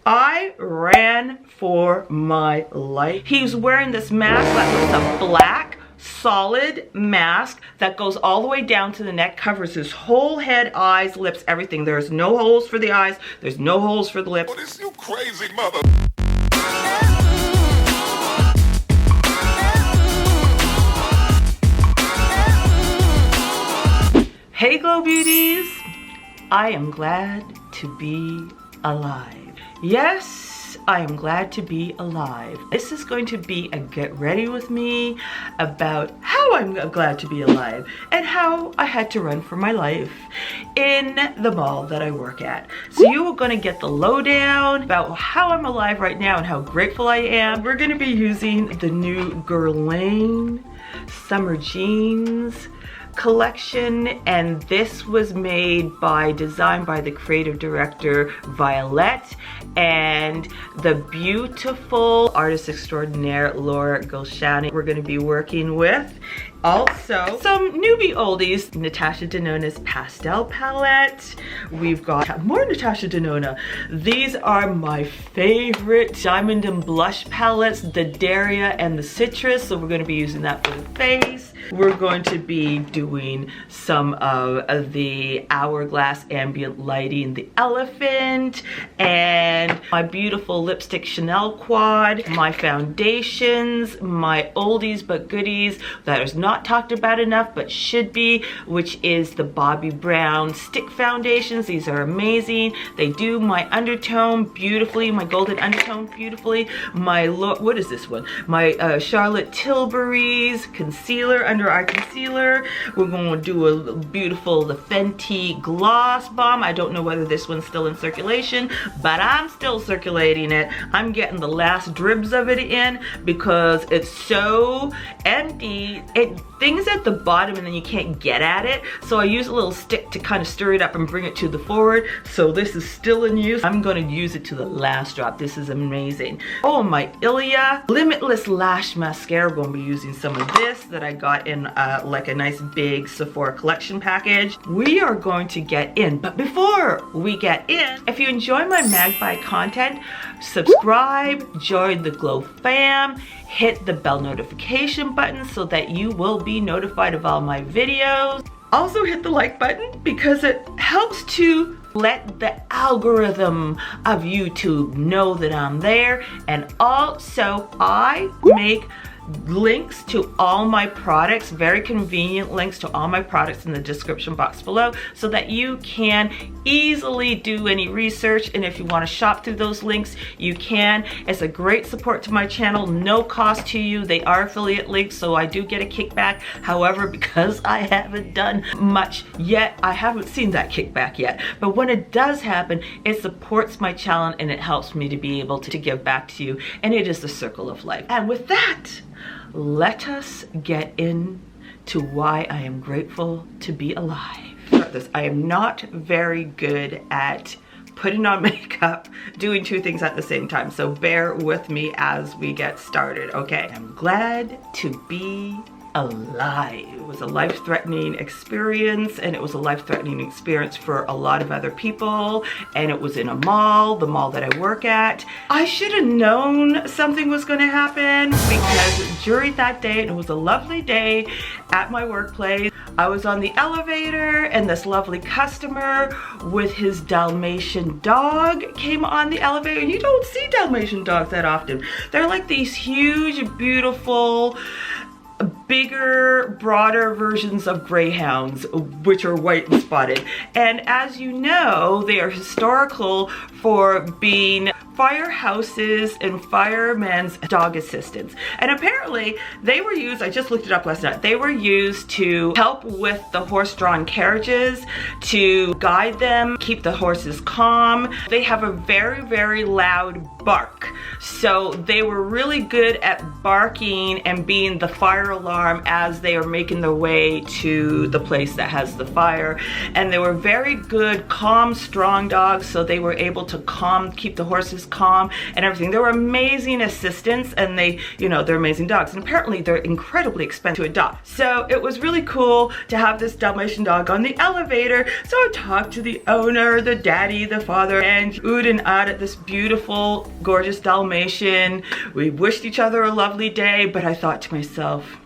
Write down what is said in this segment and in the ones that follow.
I ran for my life. He's wearing this mask that was a black solid mask that goes all the way down to the neck, covers his whole head, eyes, lips, everything. There's no holes for the eyes, there's no holes for the lips. Oh, this you crazy mother. Hey Glow Beauties, I am glad to be alive. Yes, I am glad to be alive. This is going to be a get ready with me about how I'm glad to be alive and how I had to run for my life in the mall that I work at. So you are going to get the lowdown about how I'm alive right now and how grateful I am. We're going to be using the new Guerlain summer jeans collection, and this was designed by the creative director Violet and the beautiful artist extraordinaire Laura Guerlain. We're going to be working with also some newbie oldies, Natasha Denona's pastel palette. We've got more Natasha Denona. These are my favorite diamond and blush palettes, the Daria and the Citrus, so we're going to be using that for the face. We're going to be doing some of the Hourglass ambient lighting, the elephant, and my beautiful lipstick Chanel quad, my foundations, my oldies but goodies that is not talked about enough but should be, which is the Bobbi Brown stick foundations. These are amazing. They do my undertone beautifully, my golden undertone beautifully. My what is this one? My Charlotte Tilbury's concealer, under eye concealer. We're going to do a beautiful the Fenty gloss bomb. I don't know whether this one's still in circulation, but I'm still circulating it. I'm getting the last dribs of it in because it's so empty. Things at the bottom and then you can't get at it. So I use a little stick to kind of stir it up and bring it to the forward. So this is still in use. I'm going to use it to the last drop. This is amazing. Oh, my Ilia Limitless Lash Mascara. We're going to be using some of this that I got in like a nice big Sephora collection package. We are going to get in, but before we get in, if you enjoy my Magpie content, subscribe, join the Glow fam, hit the bell notification button so that you will be notified of all my videos. Also hit the like button because it helps to let the algorithm of YouTube know that I'm there. And also I make links to all my products, very convenient links to all my products in the description box below so that you can easily do any research, and if you want to shop through those links you can. It's a great support to my channel, no cost to you. They are affiliate links, so I do get a kickback. However, because I haven't done much yet, I haven't seen that kickback yet, but when it does happen, it supports my channel and it helps me to be able to give back to you, and it is the circle of life. And with that, let us get into why I am grateful to be alive. I am not very good at putting on makeup, doing two things at the same time, so bear with me as we get started, okay? I'm glad to be alive. It was a life-threatening experience, and it was a life-threatening experience for a lot of other people, and it was in a mall, the mall that I work at. I should have known something was going to happen because during that day, and it was a lovely day at my workplace, I was on the elevator and this lovely customer with his Dalmatian dog came on the elevator. You don't see Dalmatian dogs that often. They're like these huge, beautiful, bigger, broader versions of greyhounds, which are white and spotted. And as you know, they are historical for being firehouses and firemen's dog assistants. And apparently they were used, I just looked it up last night, they were used to help with the horse-drawn carriages, to guide them, keep the horses calm. They have a very, very loud bark. So they were really good at barking and being the fire alarm alarm as they are making their way to the place that has the fire. And they were very good, calm, strong dogs, so they were able to keep the horses calm and everything. They were amazing assistants, and they, you know, they're amazing dogs. And apparently they're incredibly expensive to adopt. So it was really cool to have this Dalmatian dog on the elevator. So I talked to the owner, the daddy, the father, and oohed and ahed at this beautiful, gorgeous Dalmatian. We wished each other a lovely day, but I thought to myself,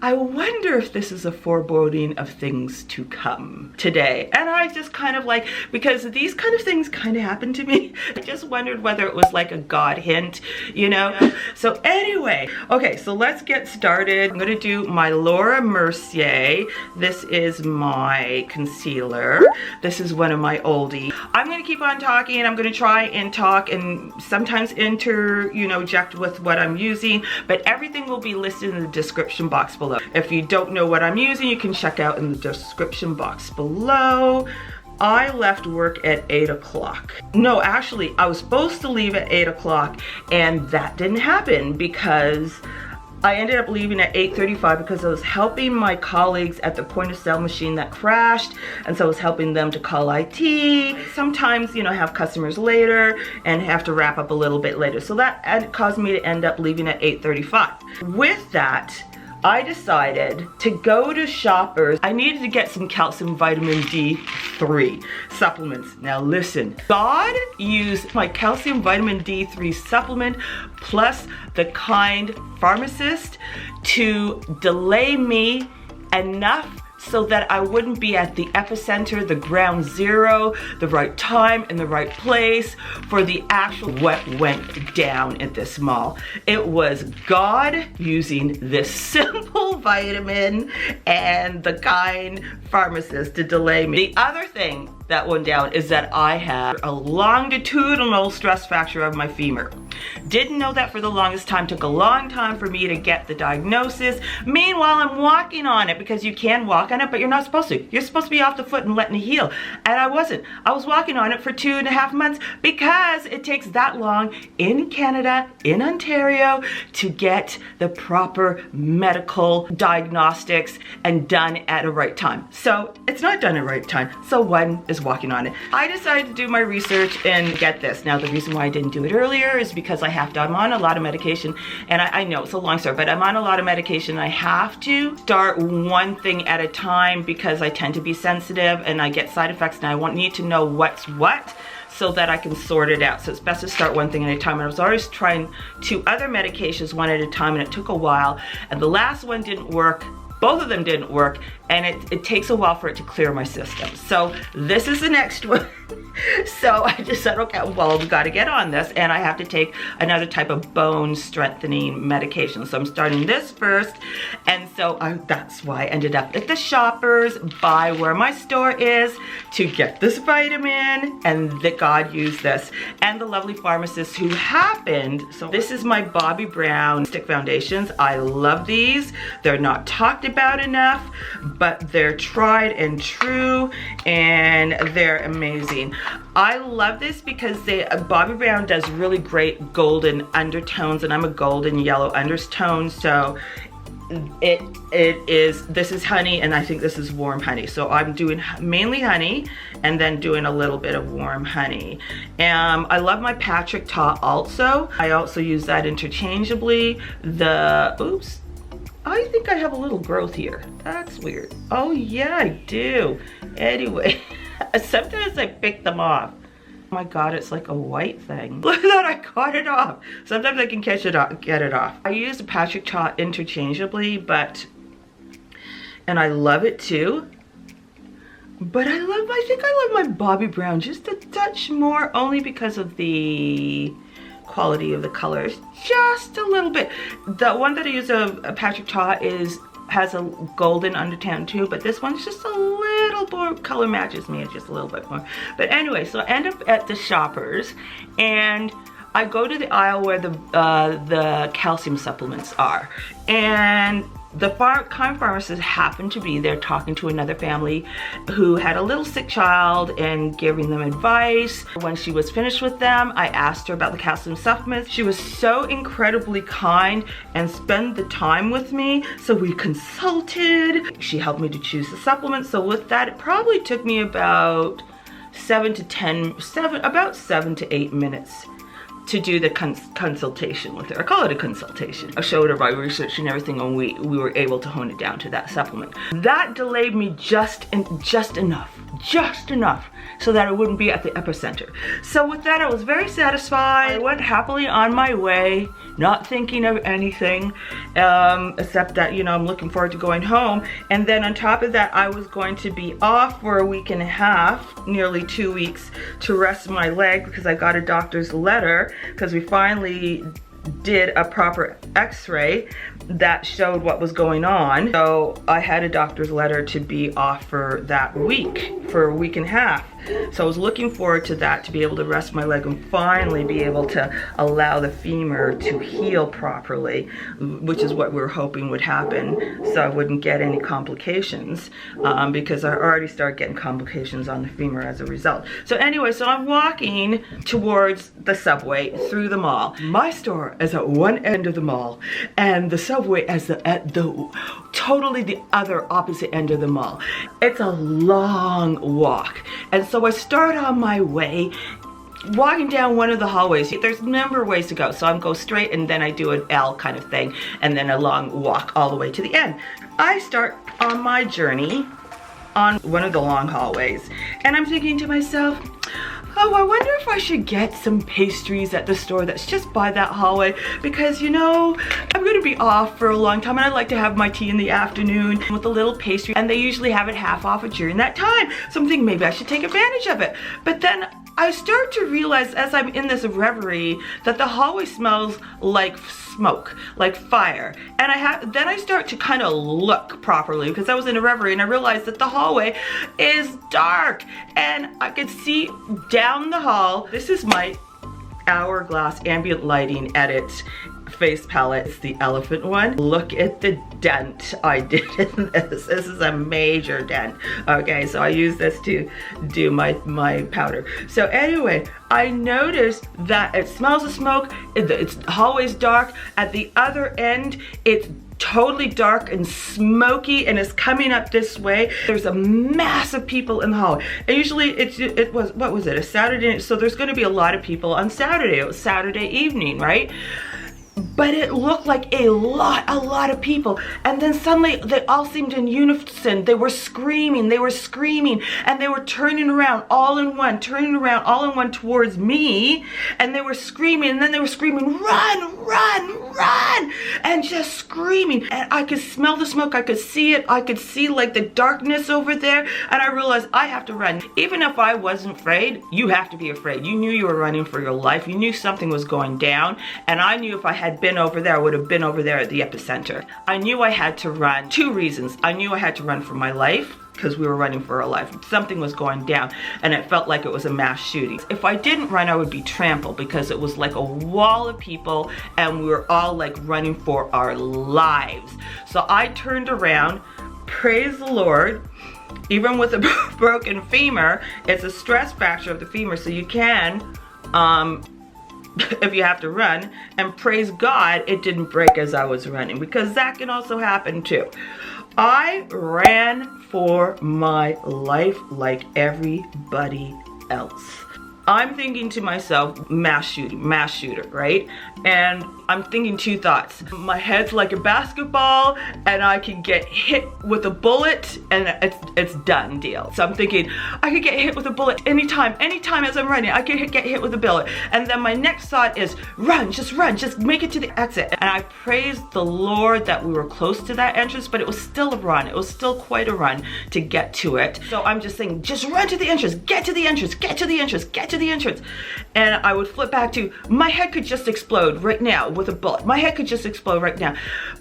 I wonder if this is a foreboding of things to come today. And I just kind of like, because these kind of things kind of happen to me, I just wondered whether it was like a God hint, you know? So anyway, okay, so let's get started. I'm gonna do my Laura Mercier. This is my concealer. This is one of my oldie. I'm gonna keep on talking. I'm gonna try and talk and sometimes interject with what I'm using, but everything will be listed in the description box below. If you don't know what I'm using, you can check out in the description box below. I left work at 8 o'clock. No, actually, I was supposed to leave at 8 o'clock, and that didn't happen because I ended up leaving at 8:35 because I was helping my colleagues at the point of sale machine that crashed, and so I was helping them to call IT. Sometimes, you know, have customers later and have to wrap up a little bit later. So that caused me to end up leaving at 8:35. With that, I decided to go to Shoppers. I needed to get some calcium vitamin D3 supplements. Now listen, God used my calcium vitamin D3 supplement plus the kind Pharmacist to delay me enough so that I wouldn't be at the epicenter, the ground zero, the right time and the right place for the actual what went down at this mall. It was God using this simple vitamin and the kind Pharmacist to delay me. The other thing that went down is that I had a longitudinal stress fracture of my femur. Didn't know that for the longest time. Took a long time for me to get the diagnosis. Meanwhile, I'm walking on it because you can walk on it, but you're not supposed to. You're supposed to be off the foot and letting it heal. And I wasn't. I was walking on it for 2.5 months because it takes that long in Canada, in Ontario, to get the proper medical diagnostics and done at a right time. So it's not done at a right time. So one is walking on it. I decided to do my research and get this. Now the reason why I didn't do it earlier is because I'm on a lot of medication, and I know it's a long story, but I'm on a lot of medication. I have to start one thing at a time because I tend to be sensitive and I get side effects, and I need to know what's what so that I can sort it out. So it's best to start one thing at a time. And I was always trying 2 other medications one at a time, and it took a while, and the last one didn't work. Both of them didn't work, and it takes a while for it to clear my system. So this is the next one. So I just said, okay, well, we got to get on this, and I have to take another type of bone strengthening medication. So I'm starting this first, and so that's why I ended up at the Shoppers by where my store is to get this vitamin, and that God used this, and the lovely Pharmacist who happened. So this is my Bobbi Brown stick foundations. I love these. They're not talked about enough, but they're tried and true, and they're amazing. I love this because Bobbi Brown does really great golden undertones, and I'm a golden yellow undertone, so this is honey, and I think this is warm honey. So I'm doing mainly honey and then doing a little bit of warm honey. I love my Patrick Ta also. I also use that interchangeably. Oops, I think I have a little growth here. That's weird. Oh yeah, I do. Anyway, sometimes I pick them off. Oh my God, it's like a white thing. Look at that, I got it off. Sometimes I can get it off. I use the Patrick Ta interchangeably, and I love it too. But I think I love my Bobbi Brown just a touch more, only because of the quality of the colors, just a little bit. The one that I use of Patrick Ta has a golden undertone too, but this one's just a little more, color matches me just a little bit more. But anyway, so I end up at the Shoppers, and I go to the aisle where the calcium supplements are, and The kind pharmacist happened to be there talking to another family who had a little sick child and giving them advice. When she was finished with them, I asked her about the calcium supplements. She was so incredibly kind and spent the time with me. So we consulted. She helped me to choose the supplements. So with that, it probably took me about 7 to 8 minutes to do the consultation with her. I call it a consultation. I showed her my research and everything, and we were able to hone it down to that supplement. That delayed me just enough so that I wouldn't be at the epicenter. So with that, I was very satisfied. I went happily on my way, not thinking of anything except that, you know, I'm looking forward to going home. And then on top of that, I was going to be off for a week and a half, nearly 2 weeks, to rest my leg because I got a doctor's letter because we finally did a proper x-ray that showed what was going on. So I had a doctor's letter to be off for that week, for a week and a half. So I was looking forward to that, to be able to rest my leg and finally be able to allow the femur to heal properly, which is what we were hoping would happen, so I wouldn't get any complications, because I already started getting complications on the femur as a result. So anyway, so I'm walking towards the subway through the mall. My store is at one end of the mall, and the subway is at the totally the other opposite end of the mall. It's a long walk, and so I start on my way walking down one of the hallways. There's a number of ways to go, so I go straight and then I do an L kind of thing and then a long walk all the way to the end. I start on my journey on one of the long hallways and I'm thinking to myself, oh, I wonder if I should get some pastries at the store that's just by that hallway, because, you know, I'm gonna be off for a long time and I'd like to have my tea in the afternoon with a little pastry, and they usually have it half off during that time. So I'm thinking maybe I should take advantage of it. But then I start to realize as I'm in this reverie that the hallway smells like smoke, like fire. And then I start to kind of look properly because I was in a reverie, and I realized that the hallway is dark and I could see down the hall. This is my Hourglass ambient lighting edit face palette. It's the elephant one. Look at the dent I did in this. This is a major dent. Okay, so I use this to do my powder. So anyway, I noticed that it smells of smoke. It's hallway's dark. At the other end, it's totally dark and smoky, and it's coming up this way. There's a mass of people in the hallway. And usually it was, what was it, a Saturday? So there's going to be a lot of people on Saturday. It was Saturday evening, right? But it looked like a lot of people. And then suddenly they all seemed in unison. They were screaming, and they were turning around all in one towards me. And they were screaming, and then they were screaming, run, run, run, and just screaming. And I could smell the smoke, I could see it, I could see like the darkness over there. And I realized I have to run. Even if I wasn't afraid, you have to be afraid. You knew you were running for your life. You knew something was going down. And I knew if I had been over there, I would have been over there at the epicenter. I knew I had to run. 2 reasons. I knew I had to run for my life because we were running for our life. Something was going down and it felt like it was a mass shooting. If I didn't run, I would be trampled because it was like a wall of people and we were all like running for our lives. So I turned around, praise the Lord. Even with a broken femur, it's a stress fracture of the femur, so you can if you have to run, and praise God it didn't break as I was running, because that can also happen too. I ran for my life like everybody else. I'm thinking to myself, mass shooter, right? And I'm thinking 2 thoughts. My head's like a basketball and I could get hit with a bullet and it's done deal. So I'm thinking, I could get hit with a bullet anytime as I'm running, I could get hit with a bullet. And then my next thought is, run, just make it to the exit. And I praised the Lord that we were close to that entrance, but it was still a run. It was still quite a run to get to it. So I'm just saying, just run to the entrance, get to the entrance, get to the entrance, get to the entrance. And I would flip back to, my head could just explode right now with a bullet. My head could just explode right now.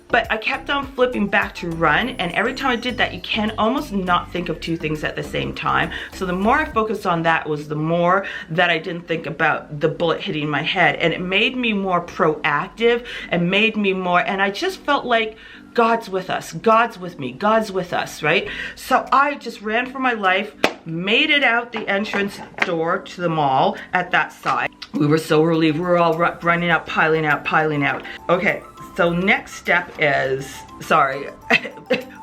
But I kept on flipping back to run, and every time I did that, you can almost not think of 2 things at the same time. So the more I focused on that was the more that I didn't think about the bullet hitting my head, and it made me more proactive and made me more, and I just felt like God's with us, God's with me, God's with us, right? So I just ran for my life, made it out the entrance door to the mall at that side. We were so relieved. We were all running out, piling out, piling out. Okay, so next step is, sorry,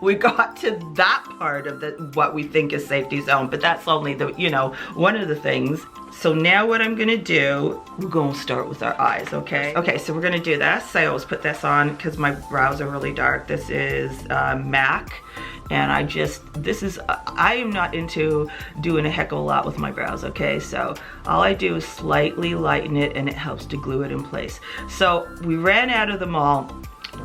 we got to that part of what we think is safety zone, but that's only the, you know, one of the things. So now what I'm gonna do, we're gonna start with our eyes, okay? Okay, so we're gonna do this. I always put this on because my brows are really dark. This is MAC, and I am not into doing a heck of a lot with my brows, okay? So all I do is slightly lighten it, and it helps to glue it in place. So we ran out of the mall.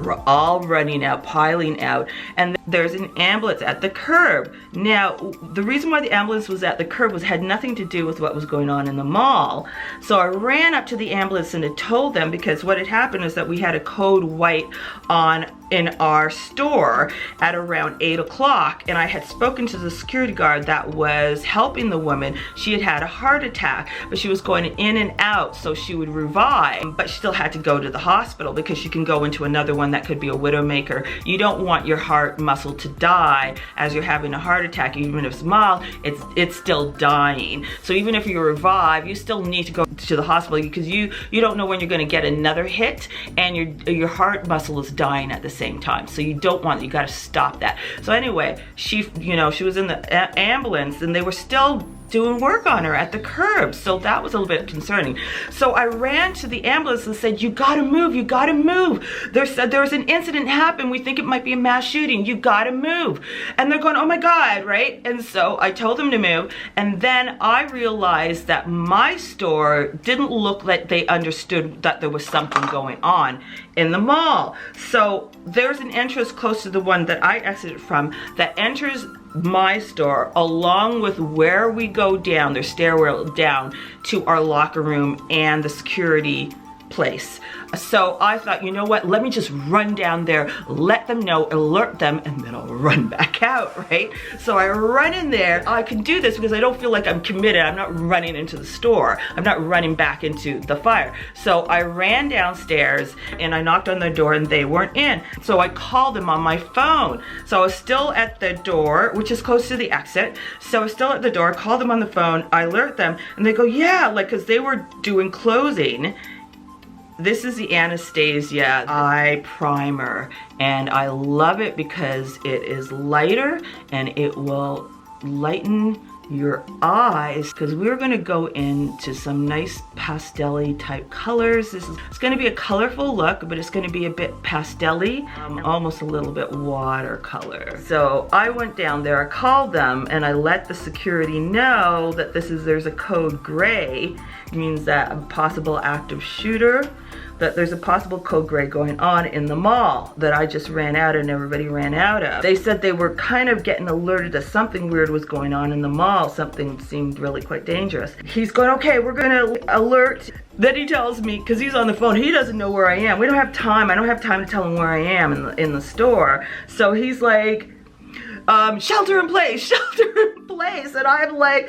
We're all running out, piling out, and there's an ambulance at the curb. Now, the reason why the ambulance was at the curb had nothing to do with what was going on in the mall. So I ran up to the ambulance and I told them, because what had happened is that we had a code white on in our store at around 8 o'clock, and I had spoken to the security guard that was helping the woman. She had had a heart attack, but she was going in and out, so she would revive, but she still had to go to the hospital because she can go into another one that could be a widowmaker. You don't want your heart muscle to die as you're having a heart attack. Even if it's mild, it's still dying. So even if you revive, you still need to go to the hospital because you don't know when you're going to get another hit, and your heart muscle is dying at the same time. So you don't want, you got to stop that. So anyway, she was in the ambulance, and they were still doing work on her at the curb. So that was a little bit concerning. So I ran to the ambulance and said, you gotta move, you gotta move. There's an incident happened. We think it might be a mass shooting. You gotta move. And they're going, oh my God, right? And so I told them to move. And then I realized that my store didn't look like they understood that there was something going on in the mall. So there's an entrance close to the one that I exited from that enters my store, along with where we go down, their stairwell down to our locker room and the security place. So I thought, you know what, let me just run down there, let them know, alert them, and then I'll run back out, right? So I run in there. I can do this because I don't feel like I'm committed. I'm not running into the store. I'm not running back into the fire. So I ran downstairs and I knocked on their door and they weren't in. So I called them on my phone. So I was still at the door, which is close to the exit. So I was still at the door, called them on the phone, I alert them, and they go, yeah, like, cause they were doing closing. This is the Anastasia Eye Primer, and I love it because it is lighter and it will lighten your eyes, because we're going to go into some nice pastel-y type colors. It's going to be a colorful look, but it's going to be a bit pastel-y, almost a little bit watercolor. So I went down there, I called them, and I let the security know that there's a code gray. It means that a possible active shooter, that there's a possible code gray going on in the mall that I just ran out and everybody ran out of. They said they were kind of getting alerted that something weird was going on in the mall. Something seemed really quite dangerous. He's going, okay, we're gonna alert. Then he tells me, because he's on the phone, he doesn't know where I am. We don't have time. I don't have time to tell him where I am in the store. So he's like, shelter in place, shelter in place. And I'm like,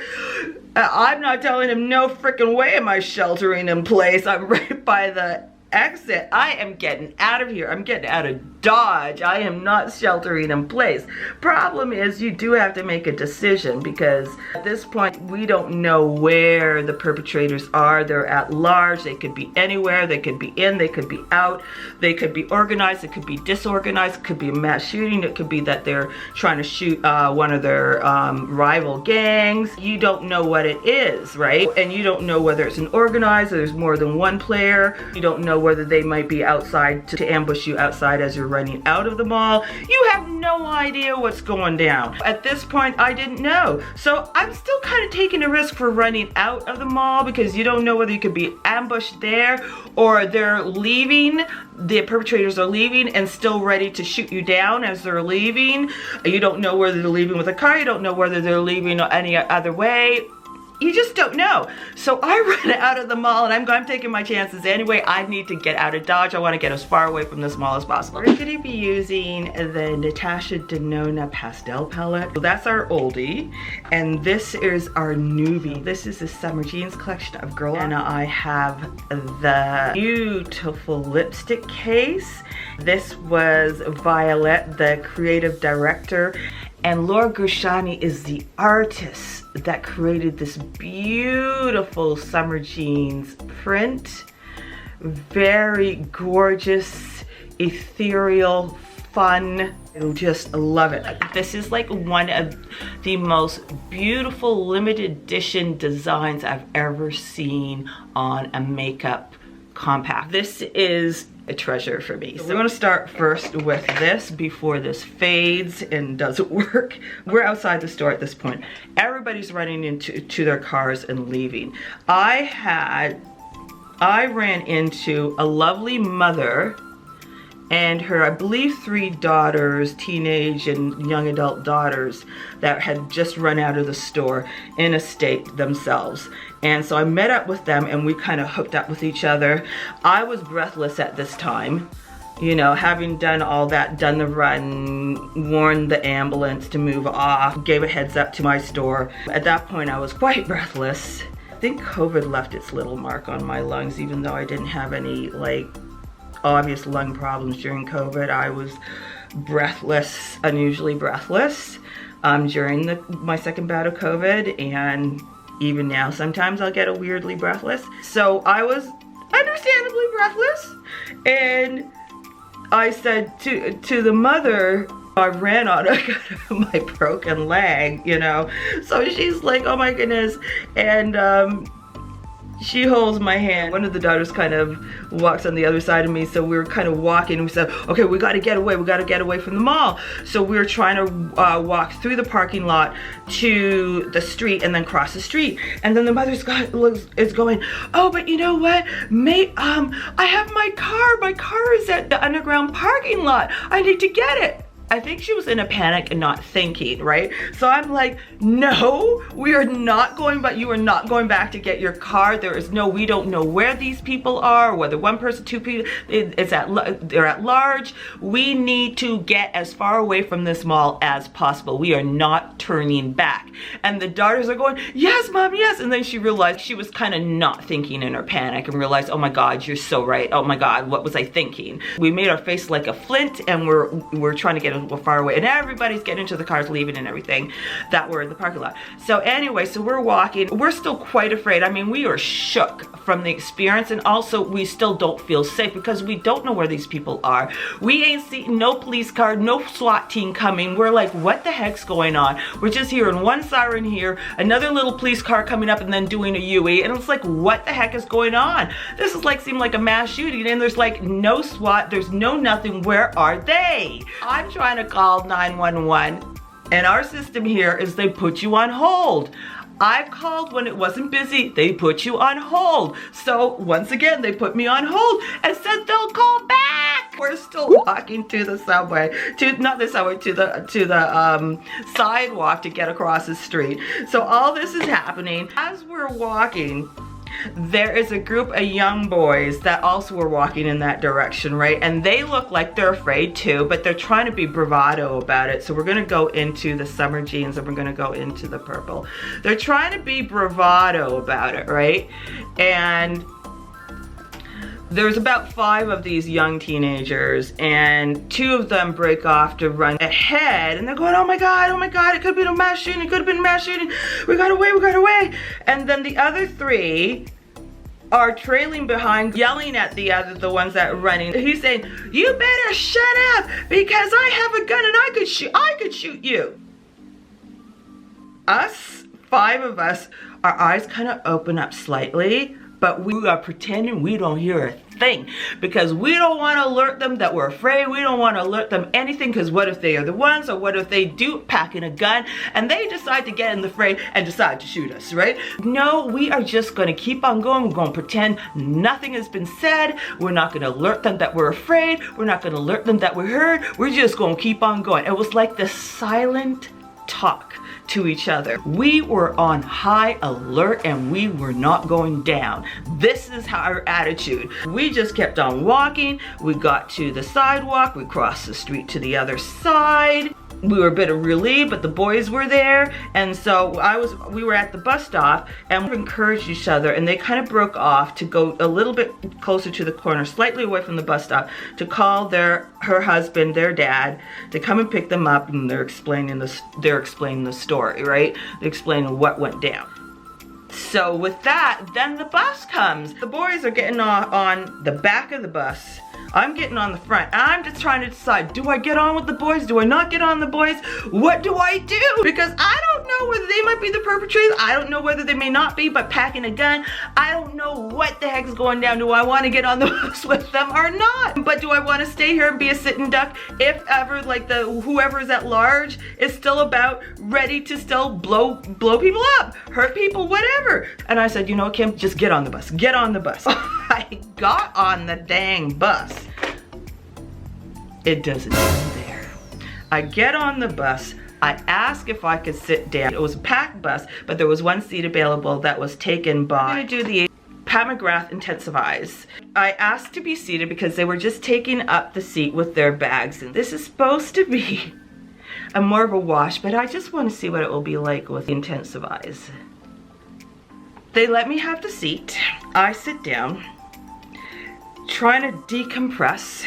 I'm not telling him no freaking way am I sheltering in place. I'm right by the exit. I am getting out of here. I'm getting out of Dodge. I am not sheltering in place. Problem is, you do have to make a decision, because at this point we don't know where the perpetrators are. They're at large. They could be anywhere. They could be in, they could be out, they could be organized, it could be disorganized, it could be a mass shooting, it could be that they're trying to shoot one of their rival gangs. You don't know what it is, right? And you don't know whether it's an organized or there's more than one player. You don't know whether they might be outside to ambush you outside as you're running out of the mall. You have no idea what's going down. At this point, I didn't know. So I'm still kind of taking a risk for running out of the mall, because you don't know whether you could be ambushed there or they're leaving, the perpetrators are leaving and still ready to shoot you down as they're leaving. You don't know whether they're leaving with a car. You don't know whether they're leaving any other way. you just don't know. So I ran out of the mall and I'm taking my chances anyway. I need to get out of Dodge. I want to get as far away from this mall as possible. We're going to be using the Natasha Denona pastel palette. So that's our oldie, and this is our newbie. This is the Summer Jeans collection of Guerlain, and I have the beautiful lipstick case. This was Violet, the creative director, and Laura Gershani is the artist that created this beautiful Summer Jeans print. Very gorgeous, ethereal, fun. I just love it. This is like one of the most beautiful limited edition designs I've ever seen on a makeup compact. This is a treasure for me. So we're gonna start first with this before this fades and doesn't work. We're outside the store at this point. Everybody's running into their cars and leaving. I ran into a lovely mother and her, I believe, 3 daughters, teenage and young adult daughters, that had just run out of the store in a state themselves. And so I met up with them and we kind of hooked up with each other. I was breathless at this time, you know, having done all that, done the run, warned the ambulance to move off, gave a heads up to my store. At that point, I was quite breathless. I think COVID left its little mark on my lungs, even though I didn't have any like obvious lung problems during COVID. I was breathless, unusually breathless during my second bout of COVID, and even now sometimes I'll get a weirdly breathless. So I was understandably breathless, and I said to the mother, I ran on my broken leg, you know. So she's like, oh my goodness, and she holds my hand. One of the daughters kind of walks on the other side of me, so we were kind of walking, and we said, okay, we gotta get away, we gotta get away from the mall. So we were trying to walk through the parking lot to the street and then cross the street. And then the mother's is going, oh, but you know what, mate, I have my car is at the underground parking lot. I need to get it. I think she was in a panic and not thinking, right? So I'm like, no, we are not going back. You are not going back to get your car. There is no, we don't know where these people are, whether one person, 2 people, they're at large. We need to get as far away from this mall as possible. We are not turning back. And the daughters are going, yes, mom, yes. And then she realized she was kind of not thinking in her panic and realized, oh my God, you're so right. Oh my God, what was I thinking? We made our face like a flint, and we're trying to get far away, and everybody's getting into the cars, leaving and everything, that were in the parking lot. So anyway, so we're walking. We're still quite afraid. I mean, we are shook from the experience, and also we still don't feel safe because we don't know where these people are. We ain't seen no police car, no SWAT team coming. We're like, what the heck's going on? We're just hearing one siren here, another little police car coming up and then doing a UE, and it's like, what the heck is going on? This is like, seemed like a mass shooting, and there's like no SWAT, there's no nothing. Where are they? I'm trying to call 911, and our system here is they put you on hold. I've called when it wasn't busy, they put you on hold. So once again, they put me on hold and said they'll call back. We're still walking to the subway, not the subway, to the sidewalk to get across the street. So all this is happening. As we're walking, there is a group of young boys that also were walking in that direction, right? And they look like they're afraid too, but they're trying to be bravado about it. So we're gonna go into the Summer Jeans and we're gonna go into the purple. They're trying to be bravado about it, right? And there's about 5 of these young teenagers, and 2 of them break off to run ahead, and they're going, oh my God, it could have been a mass shooting, it could have been a mass shooting, we got away. And then the other 3 are trailing behind, yelling at the ones that are running. He's saying, you better shut up, because I have a gun and I could shoot you. Us, 5 of us, our eyes kind of open up slightly, but we are pretending we don't hear a thing because we don't want to alert them that we're afraid. We don't want to alert them anything, because what if they are the ones, or what if they do pack in a gun and they decide to get in the fray and decide to shoot us, right? No, we are just going to keep on going. We're going to pretend nothing has been said. We're not going to alert them that we're afraid. We're not going to alert them that we're heard. We're just going to keep on going. It was like the silent talk to each other. We were on high alert and we were not going down. This is our attitude. We just kept on walking. We got to the sidewalk. We crossed the street to the other side. We were a bit relieved, but the boys were there, and so we were at the bus stop, and we encouraged each other, and they kind of broke off to go a little bit closer to the corner, slightly away from the bus stop, to call her husband, their dad, to come and pick them up, and they're explaining the story, right? They're explaining what went down. So with that, then the bus comes. The boys are getting on the back of the bus. I'm getting on the front. I'm just trying to decide, do I get on with the boys? Do I not get on the boys? What do I do? Because I don't know whether they might be the perpetrators. I don't know whether they may not be, but packing a gun, I don't know what the heck is going down. Do I want to get on the bus with them or not? But do I want to stay here and be a sitting duck if ever, like, whoever is at large is still about, ready to still blow people up, hurt people, whatever? And I said, you know, Kim, just get on the bus. Get on the bus. I got on the dang bus. It doesn't end there. I get on the bus. I ask if I could sit down. It was a packed bus, but there was one seat available that was taken by. I'm gonna do the Pat McGrath Intensivize. I asked to be seated because they were just taking up the seat with their bags, and this is supposed to be more of a wash, but I just want to see what it will be like with the Intensivize. They let me have the seat. I sit down, trying to decompress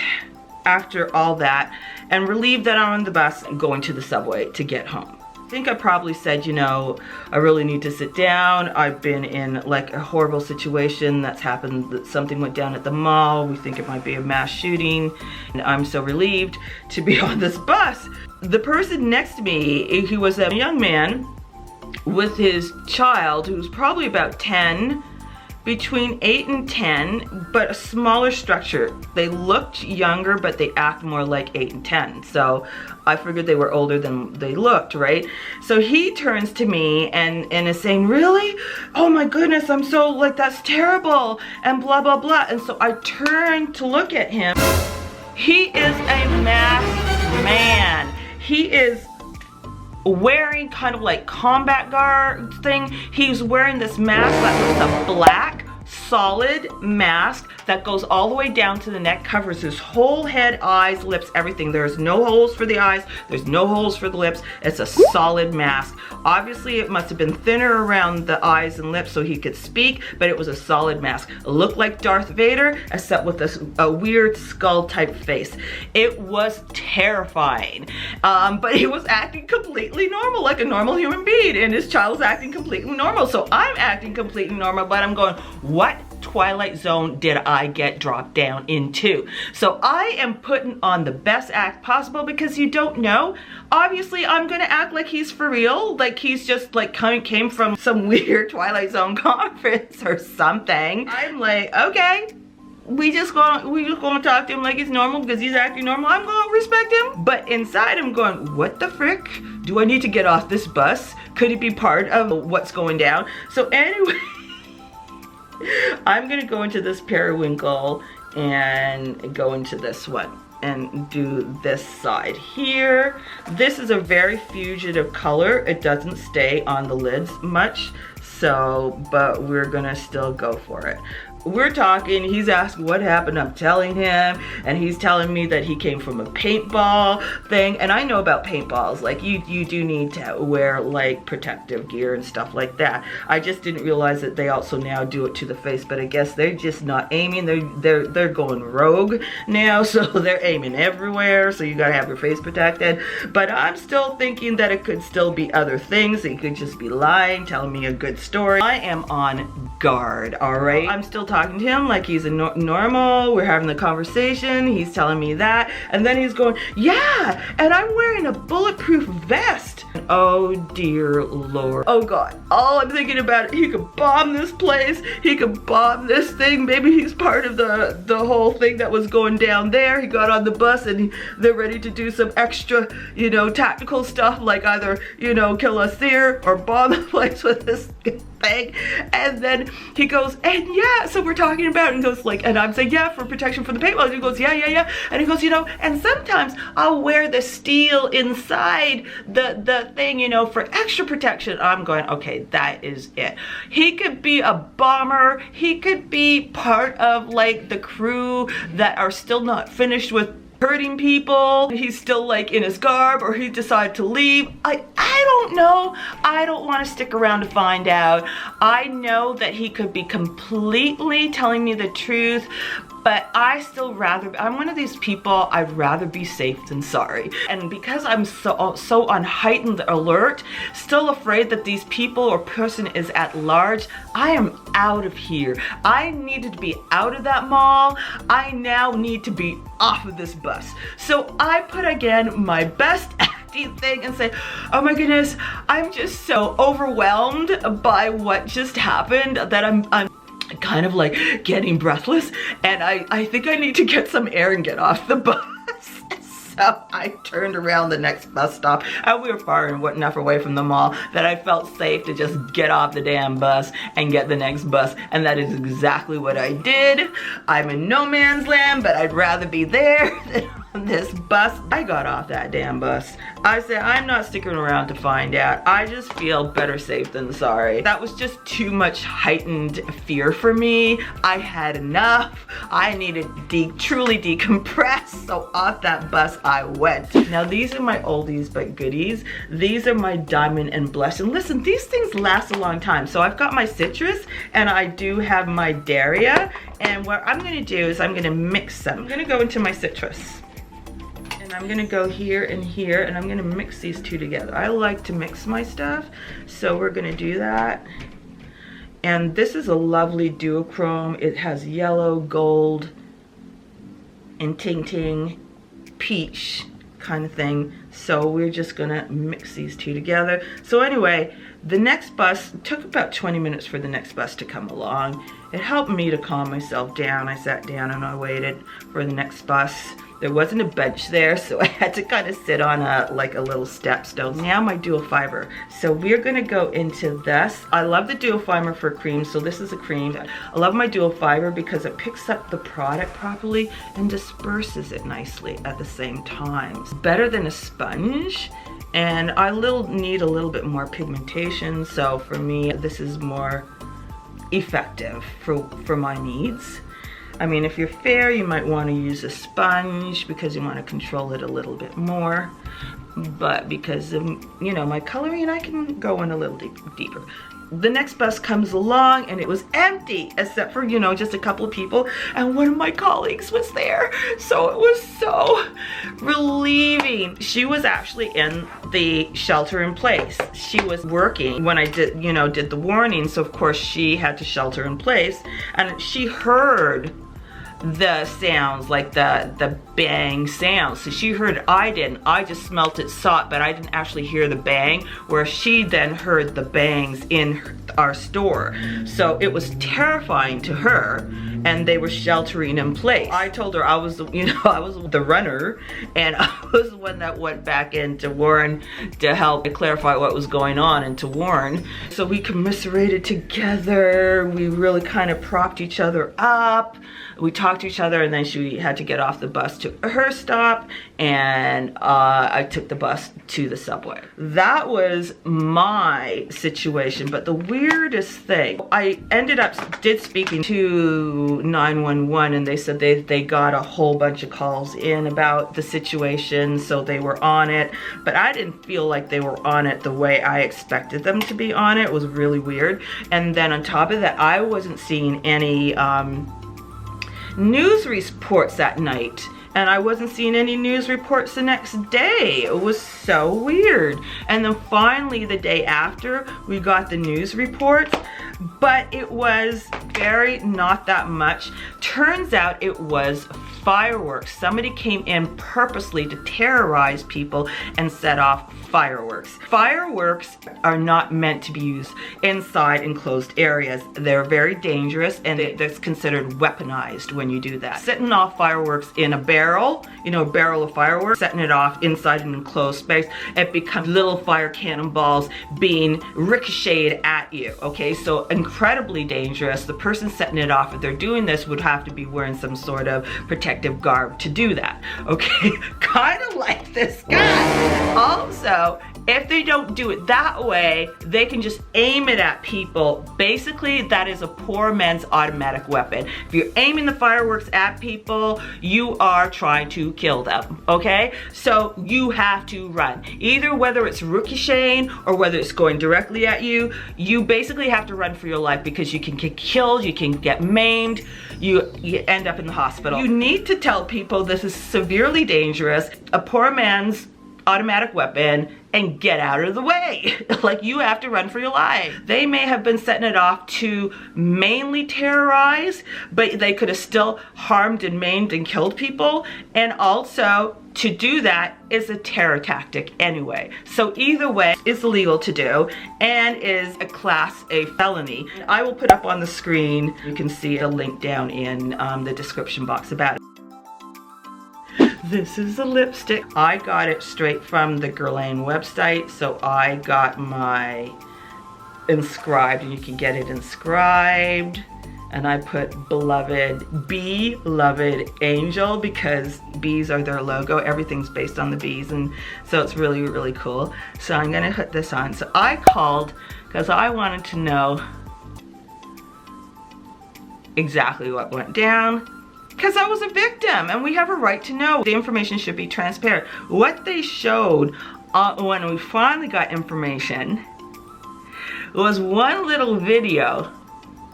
after all that, and relieved that I'm on the bus and going to the subway to get home. I think I probably said, you know, I really need to sit down. I've been in like a horrible situation that's happened, that something went down at the mall. We think it might be a mass shooting, and I'm so relieved to be on this bus. The person next to me, he was a young man with his child who's probably about 10, between 8 and 10, but a smaller structure. They looked younger, but they act more like 8 and 10. So I figured they were older than they looked, right? So he turns to me and is saying, really? Oh my goodness, I'm so, like, that's terrible, and blah, blah, blah. And so I turned to look at him. He is a masked man. He is wearing kind of like combat guard thing. He's wearing this mask that was a black solid mask that goes all the way down to the neck, covers his whole head, eyes, lips, everything. There's no holes for the eyes, there's no holes for the lips. It's a solid mask. Obviously it must have been thinner around the eyes and lips so he could speak, but it was a solid mask. It looked like Darth Vader, except with a weird skull type face. It was terrifying, but he was acting completely normal, like a normal human being, and his child was acting completely normal. So I'm acting completely normal, but I'm going, what Twilight Zone did I get dropped down into? So I am putting on the best act possible, because you don't know. Obviously I'm gonna act like he's for real, like he's just like came from some weird Twilight Zone conference or something. I'm like, okay, we just gonna talk to him like he's normal because he's acting normal. I'm gonna respect him. But inside I'm going, what the frick? Do I need to get off this bus? Could it be part of what's going down? So anyway, I'm gonna go into this periwinkle and go into this one and do this side here. This is a very fugitive color. It doesn't stay on the lids much, so, but we're gonna still go for it. We're talking, he's asking what happened, I'm telling him, and he's telling me that he came from a paintball thing, and I know about paintballs, like you do need to wear like protective gear and stuff like that. I just didn't realize that they also now do it to the face, but I guess they're just not aiming, they're going rogue now, so they're aiming everywhere, so you gotta have your face protected. But I'm still thinking that it could still be other things. He could just be lying, telling me a good story. I am on guard, all right? I'm still talking to him like he's a normal. We're having the conversation. He's telling me that, and then he's going, yeah, and I'm wearing a bulletproof vest. Oh dear Lord. Oh God. All I'm thinking about, he could bomb this place. He could bomb this thing. Maybe he's part of the whole thing that was going down there. He got on the bus and they're ready to do some extra, tactical stuff, like either, kill us here or bomb the place with this thing. And then he goes, and yeah, so we're talking about, and he goes like, and I'm saying, yeah, for protection for the paintball. And he goes, yeah. And he goes, you know, and sometimes I'll wear the steel inside the thing, you know, for extra protection. I'm going, okay, that is it. He could be a bomber. He could be part of like the crew that are still not finished with hurting people. He's still like in his garb, or he decided to leave. I don't know. I don't want to stick around to find out. I know that he could be completely telling me the truth, but I'm one of these people, I'd rather be safe than sorry. And because I'm so on heightened alert, still afraid that these people or person is at large, I am out of here. I needed to be out of that mall. I now need to be off of this bus. So I put again my best acting thing and say, oh my goodness, I'm just so overwhelmed by what just happened that I'm kind of like getting breathless, and I think I need to get some air and get off the bus. So I turned around the next bus stop, and we were far enough away from the mall that I felt safe to just get off the damn bus and get the next bus, and that is exactly what I did. I'm in no man's land, but I'd rather be there than on this bus. I got off that damn bus. I said, I'm not sticking around to find out. I just feel better safe than sorry. That was just too much heightened fear for me. I had enough. I needed to truly decompress, so off that bus I went. Now these are my oldies but goodies. These are my diamond and blush. And listen, these things last a long time. So I've got my citrus, and I do have my Daria. And what I'm gonna do is I'm gonna mix them. I'm gonna go into my citrus. And I'm gonna go here, and I'm gonna mix these two together. I like to mix my stuff, so we're gonna do that. And this is a lovely duochrome. It has yellow, gold, and ting peach kind of thing. So we're just gonna mix these two together. So anyway, the next bus took about 20 minutes for the next bus to come along. It helped me to calm myself down. I sat down and I waited for the next bus. There wasn't a bench there, so I had to kind of sit on like a little step stone. Now my dual fiber. So we're gonna go into this. I love the dual fiber for cream, so this is a cream. I love my dual fiber because it picks up the product properly and disperses it nicely at the same time. It's better than a sponge, and I need a little bit more pigmentation, so for me, this is more effective for my needs. I mean, if you're fair, you might want to use a sponge because you want to control it a little bit more. But because of, you know, my coloring, I can go in a little deeper. The next bus comes along, and it was empty except for, you know, just a couple of people, and one of my colleagues was there. So it was so relieving. She was actually in the shelter in place. She was working when I did the warning, so of course she had to shelter in place, and she heard the sounds, like the bang sounds. So she heard, I didn't. I just smelt it, saw it, but I didn't actually hear the bang, where she then heard the bangs in our store. So it was terrifying to her, and they were sheltering in place. I told her I was the runner, and I was the one that went back in to Warren to help clarify what was going on and to warn. So we commiserated together. We really kind of propped each other up. We talked to each other, and then she had to get off the bus to her stop, and I took the bus to the subway. That was my situation. But the weirdest thing, I did speaking to 911, and they said they got a whole bunch of calls in about the situation, so they were on it. But I didn't feel like they were on it the way I expected them to be on it. It was really weird. And then on top of that, I wasn't seeing any news reports that night, and I wasn't seeing any news reports the next day. It was so weird. And then finally the day after we got the news reports, but it was very not that much. Turns out it was fireworks. Somebody came in purposely to terrorize people and set off fireworks. Fireworks are not meant to be used inside enclosed areas. They're very dangerous, and that's considered weaponized when you do that. Setting off fireworks in a barrel, you know, a barrel of fireworks, setting it off inside an enclosed space, it becomes little fire cannonballs being ricocheted at you, okay? So incredibly dangerous. The person setting it off, if they're doing this, would have to be wearing some sort of protective garb to do that, okay? Kind of like this guy. Also, if they don't do it that way, they can just aim it at people. Basically, that is a poor man's automatic weapon. If you're aiming the fireworks at people, you are trying to kill them, okay? So you have to run. Either whether it's ricocheting or whether it's going directly at you, you basically have to run for your life, because you can get killed, you can get maimed, you end up in the hospital. You need to tell people this is severely dangerous, a poor man's automatic weapon, and get out of the way. Like, you have to run for your life. They may have been setting it off to mainly terrorize, but they could have still harmed and maimed and killed people. And also, to do that is a terror tactic anyway. So either way, it's illegal to do and is a Class A felony. I will put up on the screen, you can see a link down in the description box about it. This is a lipstick. I got it straight from the Guerlain website, so I got my inscribed, and you can get it inscribed. And I put beloved, beloved Angel, because bees are their logo. Everything's based on the bees, and so it's really, really cool. So I'm gonna put this on. So I called because I wanted to know exactly what went down, because I was a victim and we have a right to know. The information should be transparent. What they showed when we finally got information was one little video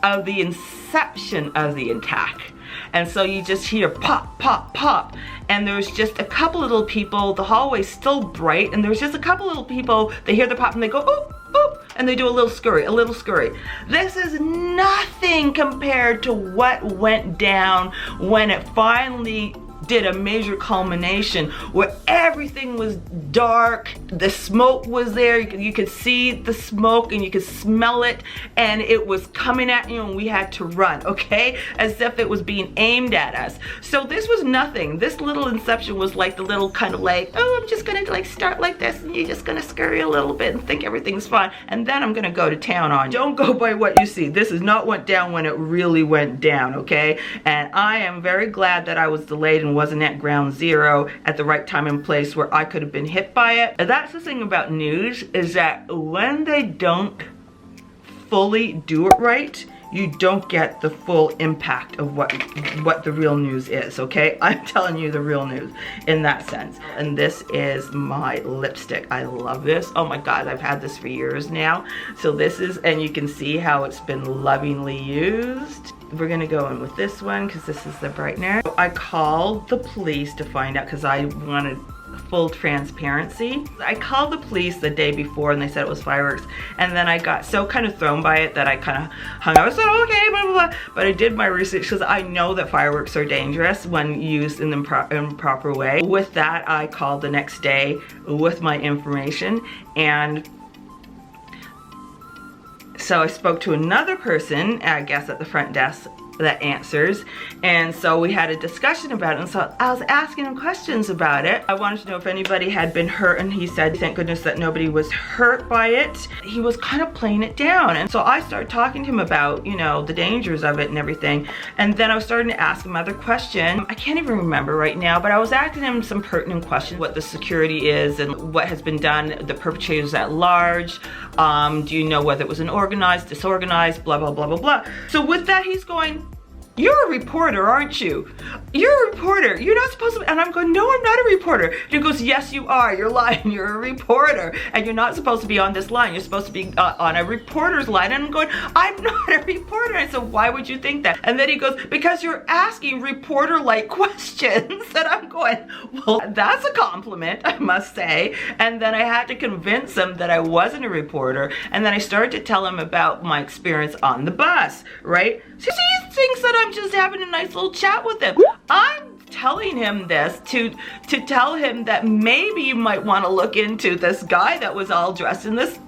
of the inception of the attack. And so you just hear pop, pop, pop. And there's just a couple little people, the hallway's still bright, and there's just a couple little people, they hear the pop and they go, oop, oop, and they do a little scurry, a little scurry. This is nothing compared to what went down when it finally did a major culmination, where everything was dark, the smoke was there, you could see the smoke and you could smell it, and it was coming at you and we had to run, okay? As if it was being aimed at us. So this was nothing. This little inception was like the little kind of like, oh, I'm just gonna like start like this, and you're just gonna scurry a little bit and think everything's fine, and then I'm gonna go to town on you. Don't go by what you see. This is not what down when it really went down, okay? And I am very glad that I was delayed and wasn't at ground zero at the right time and place where I could have been hit by it. That's the thing about news, is that when they don't fully do it right, you don't get the full impact of what the real news is, okay? I'm telling you the real news in that sense. And this is my lipstick. I love this. Oh my God, I've had this for years now. So this is, and you can see how it's been lovingly used. We're gonna go in with this one because this is the brightener. I called the police to find out, because I wanted full transparency. I called the police the day before and they said it was fireworks, and then I got so kind of thrown by it that I kind of hung up. I said, okay, blah, blah, blah. But I did my research, because I know that fireworks are dangerous when used in the improper way. With that, I called the next day with my information, and so I spoke to another person, I guess at the front desk, that answers, and so we had a discussion about it, and so I was asking him questions about it. I wanted to know if anybody had been hurt, and he said thank goodness that nobody was hurt by it. He was kind of playing it down, and so I started talking to him about, you know, the dangers of it and everything, and then I was starting to ask him other questions. I can't even remember right now, but I was asking him some pertinent questions, what the security is and what has been done, the perpetrators at large, do you know whether it was an organized, disorganized, blah, blah, blah, blah, blah. So with that, he's going, you're a reporter, aren't you? You're a reporter. You're not supposed to be. And I'm going, no, I'm not a reporter. And he goes, yes, you are. You're lying. You're a reporter. And you're not supposed to be on this line. You're supposed to be on a reporter's line. And I'm going, I'm not a reporter. And I said, why would you think that? And then he goes, because you're asking reporter-like questions. And I'm going, well, that's a compliment, I must say. And then I had to convince him that I wasn't a reporter. And then I started to tell him about my experience on the bus, right? So he thinks that I'm just having a nice little chat with him. I'm telling him this to tell him that maybe you might want to look into this guy that was all dressed in this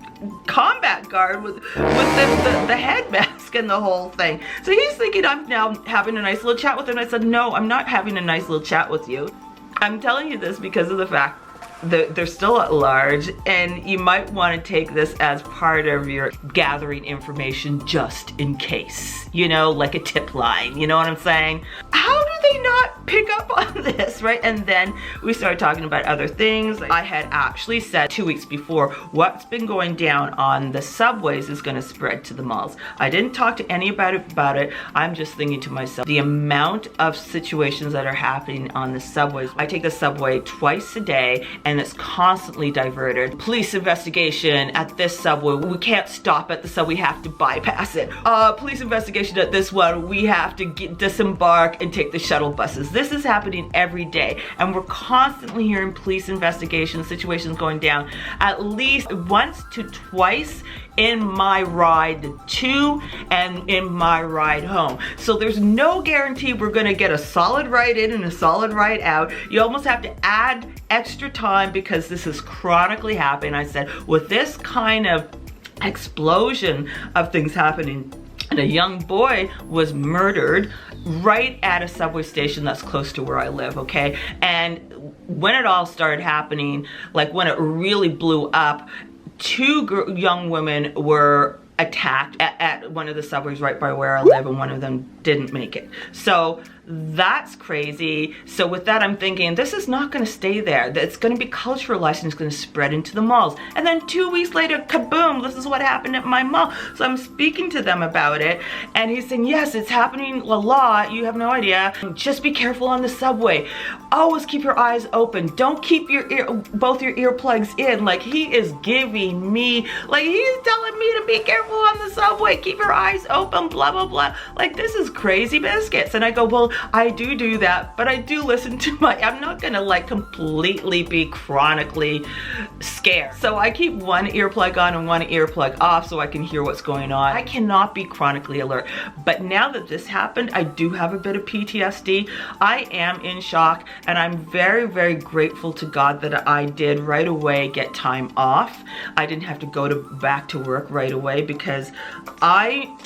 combat guard with the head mask and the whole thing. So he's thinking I'm now having a nice little chat with him. I said, no, I'm not having a nice little chat with you. I'm telling you this because of the fact they're still at large, and you might want to take this as part of your gathering information just in case, you know, like a tip line, you know what I'm saying? How do they not pick up on this, right? And then we started talking about other things. I had actually said 2 weeks before, what's been going down on the subways is going to spread to the malls. I didn't talk to anybody about it. I'm just thinking to myself, the amount of situations that are happening on the subways. I take the subway twice a day, and it's constantly diverted. Police investigation at this subway. We can't stop at the subway. We have to bypass it. Police investigation at this one. We have to disembark and take the shuttle buses. This is happening every day, and we're constantly hearing police investigation situations going down at least once to twice in my ride to and in my ride home. So there's no guarantee we're gonna get a solid ride in and a solid ride out. You almost have to add extra time because this is chronically happening. I said, with this kind of explosion of things happening, and a young boy was murdered right at a subway station that's close to where I live, okay? And when it all started happening, like when it really blew up, two young women were attacked at one of the subways right by where I live, and one of them didn't make it. So that's crazy. So with that, I'm thinking this is not going to stay there. It's going to be culturalized and it's going to spread into the malls. And then 2 weeks later, kaboom, this is what happened at my mall. So I'm speaking to them about it, and he's saying, yes, it's happening a lot. You have no idea. Just be careful on the subway. Always keep your eyes open. Don't keep both your earplugs in. Like, he is giving me, like, he's telling me to be careful on the subway. Keep your eyes open, blah, blah, blah. Like, this is crazy biscuits. And I go, well, I do that, but I do listen to I'm not gonna like completely be chronically scared. So I keep one earplug on and one earplug off so I can hear what's going on. I cannot be chronically alert. But now that this happened, I do have a bit of PTSD. I am in shock, and I'm very, very grateful to God that I did right away get time off. I didn't have to go back to work right away because I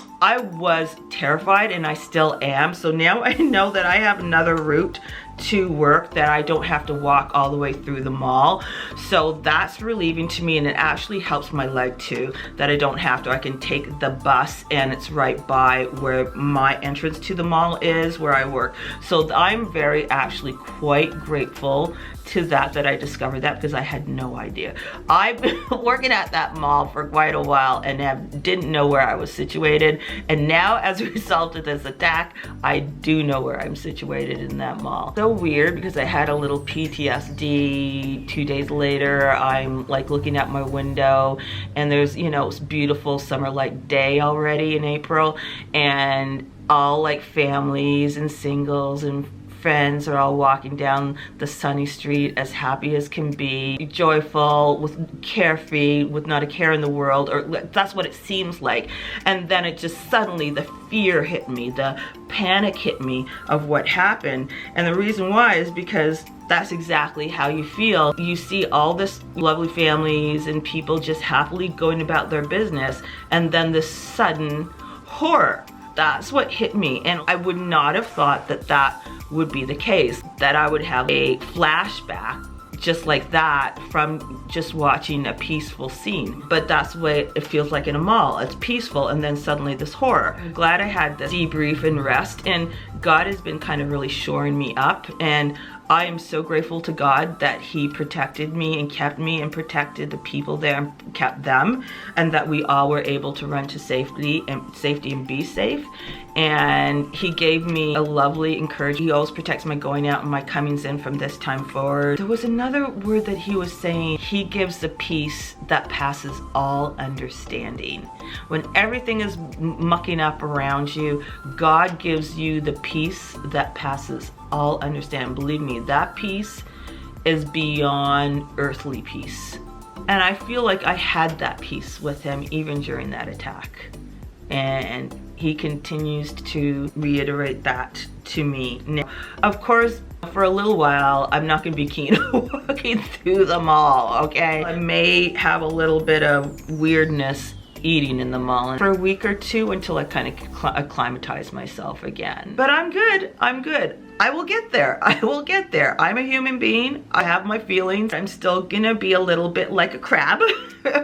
was terrified, and I still am. So now I know that I have another route to work, that I don't have to walk all the way through the mall. So that's relieving to me, and it actually helps my leg too, that I don't have to. I can take the bus, and it's right by where my entrance to the mall is, where I work. So I'm actually quite grateful to that I discovered that, because I had no idea. I've been working at that mall for quite a while and didn't know where I was situated, and now as a result of this attack, I do know where I'm situated in that mall. So weird, because I had a little PTSD. 2 days later, I'm like looking at my window, and there's, you know, it's beautiful summer-like day already in April, and all like families and singles and friends are all walking down the sunny street as happy as can be, joyful, with carefree, with not a care in the world, or that's what it seems like. And then it just suddenly, the fear hit me, the panic hit me of what happened. And the reason why is because that's exactly how you feel. You see all this lovely families and people just happily going about their business, and then this sudden horror. That's what hit me, and I would not have thought that would be the case, that I would have a flashback just like that from just watching a peaceful scene. But that's what it feels like in a mall. It's peaceful, and then suddenly this horror. I'm glad I had this debrief and rest, and God has been kind of really shoring me up, and I am so grateful to God that he protected me and protected the people there and kept them, and that we all were able to run to safety and be safe. And he gave me a lovely encouragement. He always protects my going out and my comings in from this time forward. There was another word that he was saying. He gives the peace that passes all understanding. When everything is mucking up around you, God gives you the peace that passes all understanding. Believe me, that peace is beyond earthly peace. And I feel like I had that peace with him even during that attack. And he continues to reiterate that to me. Now, of course, for a little while, I'm not gonna be keen on walking through the mall, okay? I may have a little bit of weirdness eating in the mall for a week or two until I kind of acclimatize myself again. But I'm good, I'm good. I will get there, I will get there. I'm a human being, I have my feelings. I'm still gonna be a little bit like a crab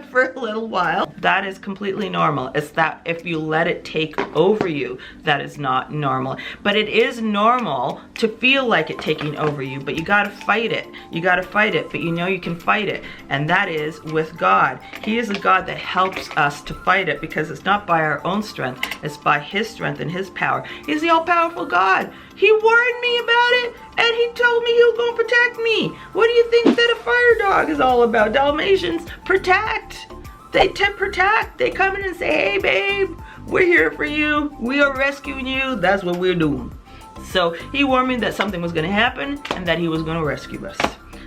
for a little while. That is completely normal. It's that if you let it take over you, that is not normal. But it is normal to feel like it taking over you, but you gotta fight it. You gotta fight it, but you know you can fight it. And that is with God. He is a God that helps us to fight it, because it's not by our own strength, it's by his strength and his power. He's the all-powerful God. He warned me about it, and he told me he was gonna protect me. What do you think that a fire dog is all about? Dalmatians protect. They protect. They come in and say, hey babe, we're here for you. We are rescuing you. That's what we're doing. So he warned me that something was gonna happen and that he was gonna rescue us.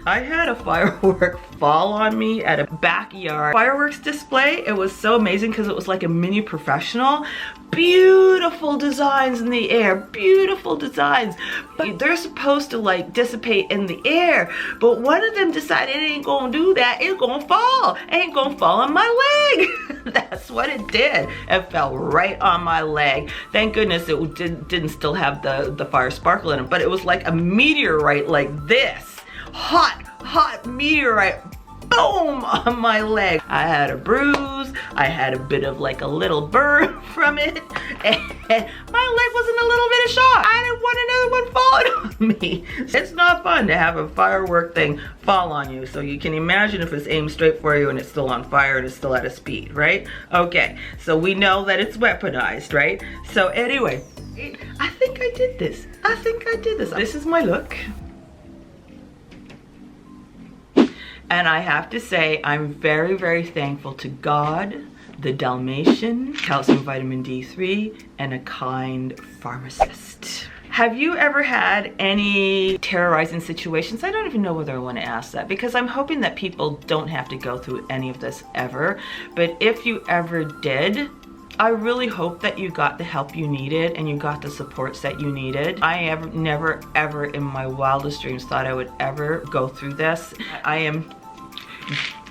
I had a firework fall on me at a backyard fireworks display. It was so amazing because it was like a mini professional. Beautiful designs in the air, beautiful designs. But they're supposed to like dissipate in the air. But one of them decided it ain't gonna do that. It's gonna fall. It ain't gonna fall on my leg. That's what it did. It fell right on my leg. Thank goodness it didn't still have the fire sparkle in it. But it was like a meteorite like this. Hot meteorite, boom, on my leg. I had a bruise, I had a bit of like a little burn from it, and my leg was in a little bit of shock. I didn't want another one falling on me. It's not fun to have a firework thing fall on you, so you can imagine if it's aimed straight for you and it's still on fire and it's still at a speed, right? Okay, so we know that it's weaponized, right? So anyway, I think I did this. I think I did this. This is my look. And I have to say, I'm very, very thankful to God, the Dalmatian, calcium vitamin D3, and a kind pharmacist. Have you ever had any terrorizing situations? I don't even know whether I want to ask that, because I'm hoping that people don't have to go through any of this ever. But if you ever did, I really hope that you got the help you needed and you got the supports that you needed. I never ever in my wildest dreams thought I would ever go through this. I am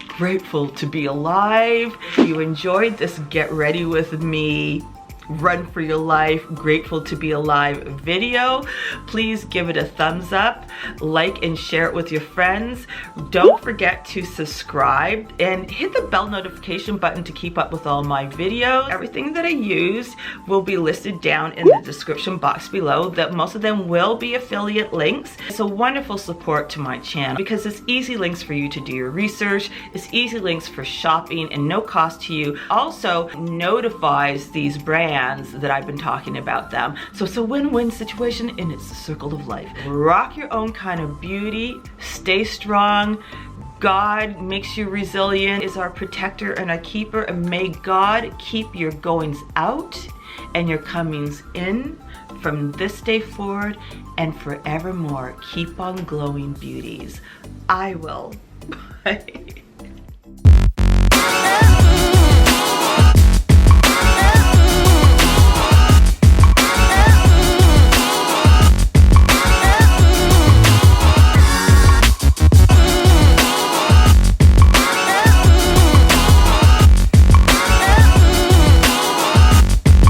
grateful to be alive. If you enjoyed this Get Ready With Me Run for Your Life, Grateful to Be Alive video, please give it a thumbs up, like and share it with your friends. Don't forget to subscribe and hit the bell notification button to keep up with all my videos. Everything that I use will be listed down in the description box below. That most of them will be affiliate links. It's a wonderful support to my channel because it's easy links for you to do your research. It's easy links for shopping and no cost to you. Also notifies these brands that I've been talking about them. So it's a win-win situation and it's the circle of life. Rock your own kind of beauty, stay strong. God makes you resilient, is our protector and our keeper, and may God keep your goings out and your comings in from this day forward and forevermore. Keep on glowing beauties. I will. Bye.